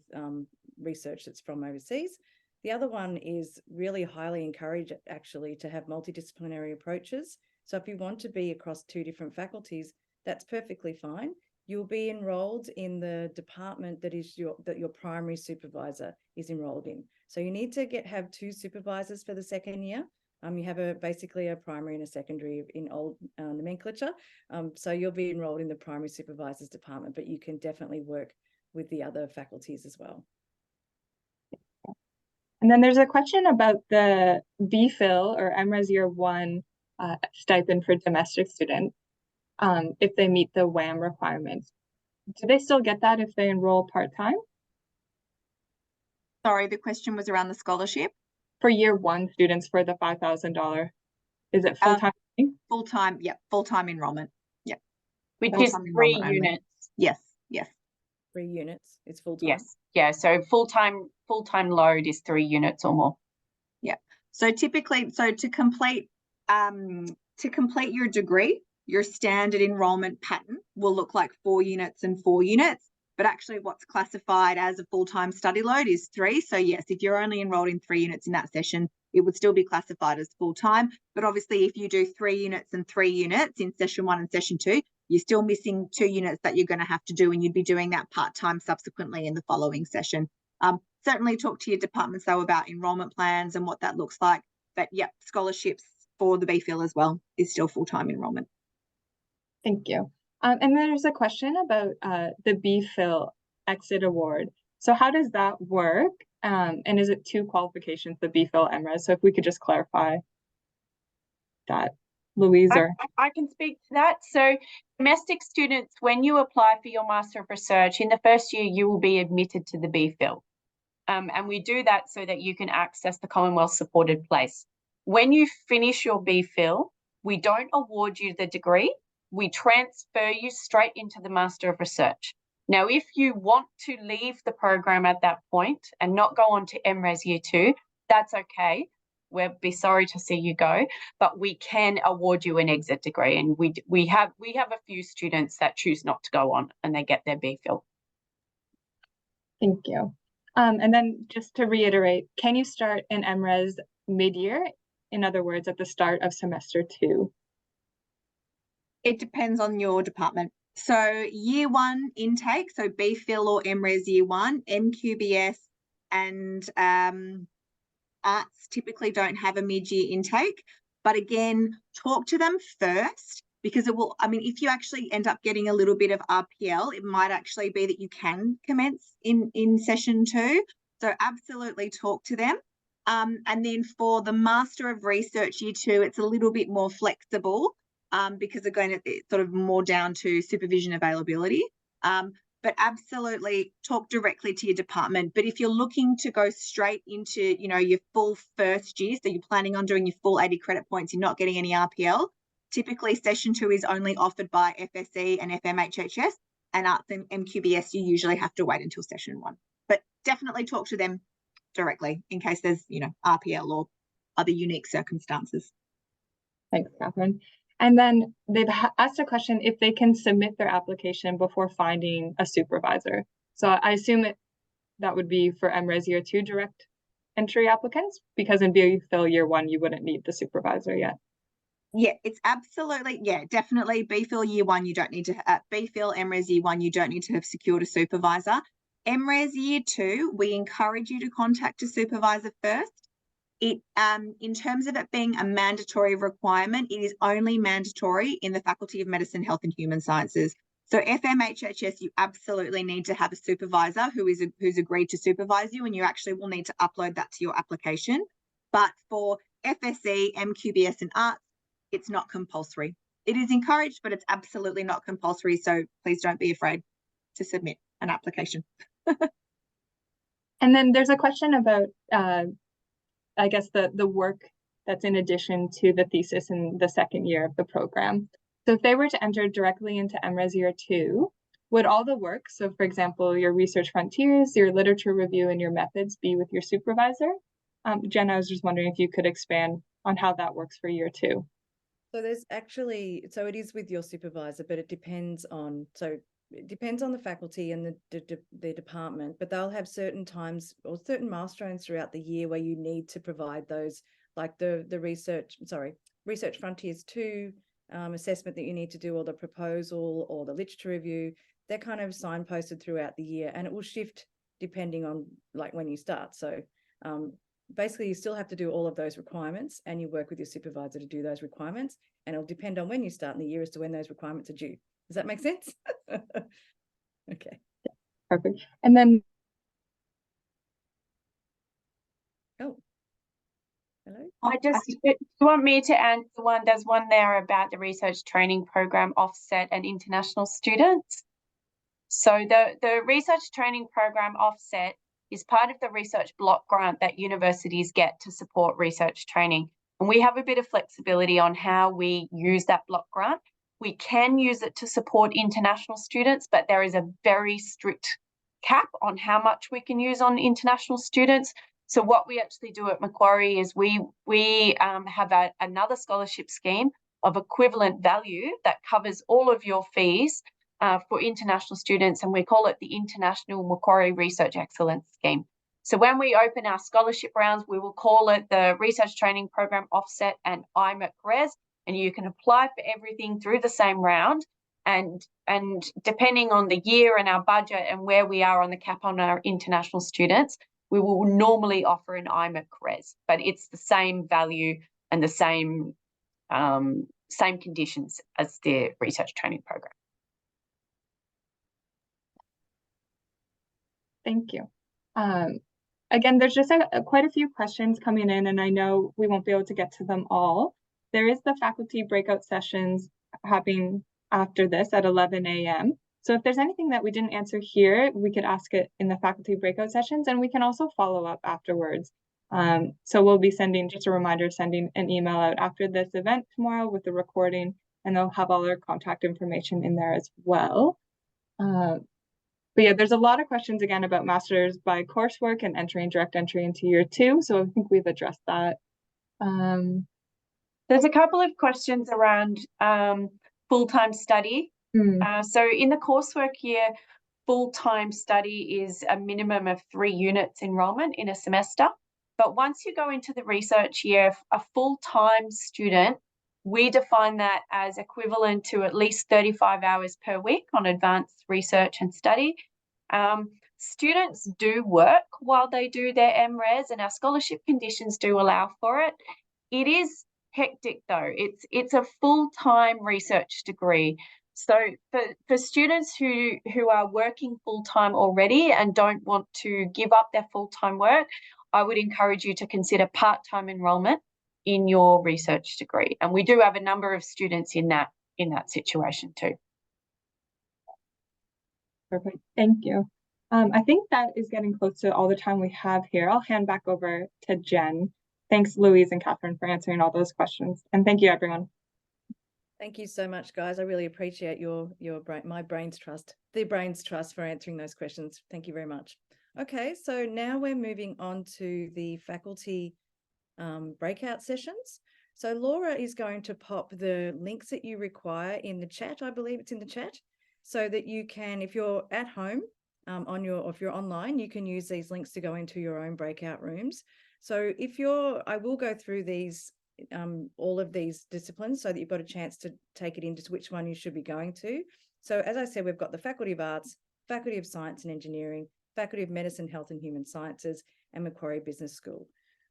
research that's from overseas. The other one is really highly encouraged, actually, to have multidisciplinary approaches. So if you want to be across two different faculties, that's perfectly fine. You'll be enrolled in the department that your primary supervisor is enrolled in. So you need to have two supervisors for the second year. You have basically a primary and a secondary in old nomenclature. So you'll be enrolled in the primary supervisor's department, but you can definitely work with the other faculties as well. And then there's a question about the BPhil or MRes Year 1 stipend for domestic students if they meet the WAM requirements. Do they still get that if they enroll part-time? Sorry, the question was around the scholarship. For Year 1 students for the $5,000, is it full-time? Full-time, yep, full-time enrollment. Yep. Which is 3 units. Yes. 3 units, it's full-time. Yes. Yeah, so full-time load is 3 units or more. Yeah. So typically, to complete your degree, your standard enrollment pattern will look like 4 units and 4 units. But actually what's classified as a full-time study load is 3. So yes, if you're only enrolled in 3 units in that session, it would still be classified as full-time. But obviously if you do 3 units and 3 units in session 1 and session 2, you're still missing 2 units that you're going to have to do, and you'd be doing that part-time subsequently in the following session. Certainly talk to your departments though about enrollment plans and what that looks like. But yep, scholarships for the BPhil as well is still full-time enrollment. Thank you. And there's a question about the BPhil exit award. So how does that work? And is it 2 qualifications, the BPhil MRes? So if we could just clarify that, Louise or... I can speak to that. So domestic students, when you apply for your Master of Research, in the first year, you will be admitted to the BPhil. And we do that so that you can access the Commonwealth supported place. When you finish your BPhil, we don't award you the degree. We transfer you straight into the Master of Research. Now, if you want to leave the program at that point and not go on to MRes Year 2, that's okay. We'll be sorry to see you go, but we can award you an exit degree. And we have a few students that choose not to go on and they get their BPhil. Thank you. And then just to reiterate, can you start an MRes mid-year? In other words, at the start of semester 2? It depends on your department. So year one intake, so BPhil or MRes year one, MQBS and arts typically don't have a mid-year intake. But again, talk to them first, because it will, I mean, if you actually end up getting a little bit of RPL, it might actually be that you can commence in session 2. So absolutely talk to them. And then for the Master of Research year 2, it's a little bit more flexible because again, it's sort of more down to supervision availability. But absolutely talk directly to your department. But if you're looking to go straight into, you know, your full first year, so you're planning on doing your full 80 credit points, you're not getting any RPL, typically session 2 is only offered by FSE and FMHHS, and arts and MQBS, you usually have to wait until session 1. But definitely talk to them directly in case there's, you know, RPL or other unique circumstances. Thanks, Catherine. And then they've asked a question if they can submit their application before finding a supervisor. So I assume that would be for MRes year 2 direct entry applicants, because in BPhil year 1, you wouldn't need the supervisor yet. Yeah, it's absolutely, yeah, definitely BPhil year 1, you don't need to, BPhil MRes year 1, you don't need to have secured a supervisor. MRes year 2, we encourage you to contact a supervisor first. It, in terms of it being a mandatory requirement, it is only mandatory in the Faculty of Medicine, Health and Human Sciences. So FMHHS, you absolutely need to have a supervisor who's agreed to supervise you, and you actually will need to upload that to your application. But for FSE, MQBS and arts, it's not compulsory. It is encouraged, but it's absolutely not compulsory. So please don't be afraid to submit an application. And then there's a question about I guess the work that's in addition to the thesis in the second year of the program. So if they were to enter directly into MRes year 2, would all the work, so for example, your research frontiers, your literature review, and your methods be with your supervisor? Jen, I was just wondering if you could expand on how that works for year 2. So there's actually, so it is with your supervisor, but it depends on, it depends on the faculty and the department, but they'll have certain times or certain milestones throughout the year where you need to provide those, like the research frontiers 2 assessment that you need to do, or the proposal or the literature review. They're kind of signposted throughout the year, and it will shift depending on like when you start. So basically you still have to do all of those requirements, and you work with your supervisor to do those requirements, and it'll depend on when you start in the year as to when those requirements are due. Does that make sense? Okay. Perfect. And then, oh, hello. Do you want me to answer one? There's one there about the research training program offset and international students. So the research training program offset is part of the research block grant that universities get to support research training. And we have a bit of flexibility on how we use that block grant. We can use it to support international students, but there is a very strict cap on how much we can use on international students. So what we actually do at Macquarie is we have another scholarship scheme of equivalent value that covers all of your fees for international students, and we call it the International Macquarie Research Excellence Scheme. So when we open our scholarship rounds, we will call it the Research Training Program Offset and MRes, and you can apply for everything through the same round. And depending on the year and our budget and where we are on the cap on our international students, we will normally offer an MRes, but it's the same value and the same conditions as the research training program. thank you. Again, there's just quite a few questions coming in, and I know we won't be able to get to them all. There is the faculty breakout sessions happening after this at 11 a.m. So if there's anything that we didn't answer here, we could ask it in the faculty breakout sessions, and we can also follow up afterwards. So we'll be sending, just a reminder, sending an email out after this event tomorrow with the recording, and they'll have all our contact information in there as well. But yeah, there's a lot of questions again about masters by coursework and entering direct entry into year 2. So I think we've addressed that. There's a couple of questions around full-time study. So in the coursework year, full-time study is a minimum of 3 units enrollment in a semester. But once you go into the research year, a full-time student We define that as equivalent to at least 35 hours per week on advanced research and study. Students do work while they do their MRes, and our scholarship conditions do allow for it. It is hectic though. It's a full-time research degree. So for students who are working full-time already and don't want to give up their full-time work, I would encourage you to consider part-time enrollment in your research degree. And we do have a number of students in that situation too. Perfect. Thank you. I think that is getting close to all the time we have here. I'll hand back over to Jen. Thanks, Louise and Catherine, for answering all those questions. And thank you, everyone. Thank you so much, guys. I really appreciate my brain's trust, the brain's trust for answering those questions. Thank you very much. Okay, so now we're moving on to the faculty breakout sessions. So Laura is going to pop the links that you require in the chat. I believe it's in the chat, so that you can, if you're at home if you're online, you can use these links to go into your own breakout rooms. So I will go through these, all of these disciplines, so that you've got a chance to take it into which one you should be going to. So as I said, we've got the Faculty of Arts, Faculty of Science and Engineering, Faculty of Medicine, Health and Human Sciences, and Macquarie Business School.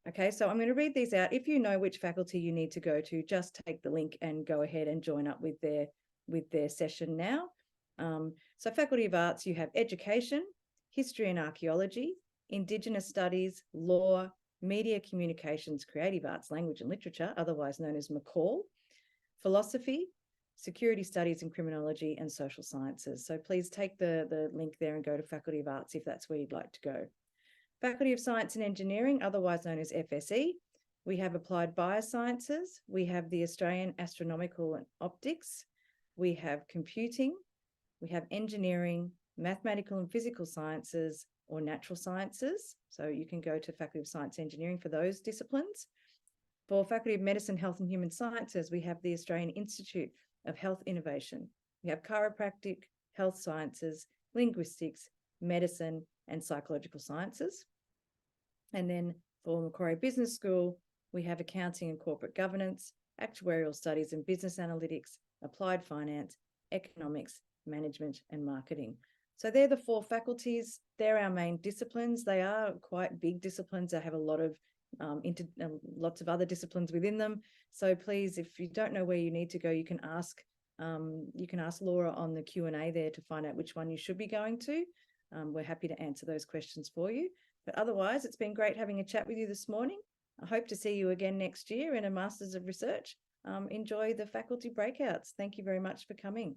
Okay, so I'm going to read these out. If you know which faculty you need to go to, just take the link and go ahead and join up with their session now. So Faculty of Arts, you have Education, History and Archaeology, Indigenous Studies, Law, Media, Communications, Creative Arts, Language and Literature, otherwise known as McCall, Philosophy, Security Studies and Criminology, and Social Sciences. So please take the link there and go to Faculty of Arts if that's where you'd like to go. Faculty of Science and Engineering, otherwise known as FSE, we have Applied Biosciences, we have the Australian Astronomical and Optics, we have Computing, we have Engineering, Mathematical and Physical Sciences, or Natural Sciences. So you can go to Faculty of Science and Engineering for those disciplines. For Faculty of Medicine, Health and Human Sciences, we have the Australian Institute of Health Innovation. We have Chiropractic, Health Sciences, Linguistics, Medicine, and Psychological Sciences. And then for Macquarie Business School, we have Accounting and Corporate Governance, Actuarial Studies and Business Analytics, Applied Finance, Economics, Management and Marketing. So they're the four faculties. They're our main disciplines. They are quite big disciplines. They have a lot of lots of other disciplines within them. So please, if you don't know where you need to go, you can ask Laura on the Q&A there to find out which one you should be going to. We're happy to answer those questions for you. But otherwise, it's been great having a chat with you this morning. I hope to see you again next year in a Masters of Research. Enjoy the faculty breakouts. Thank you very much for coming.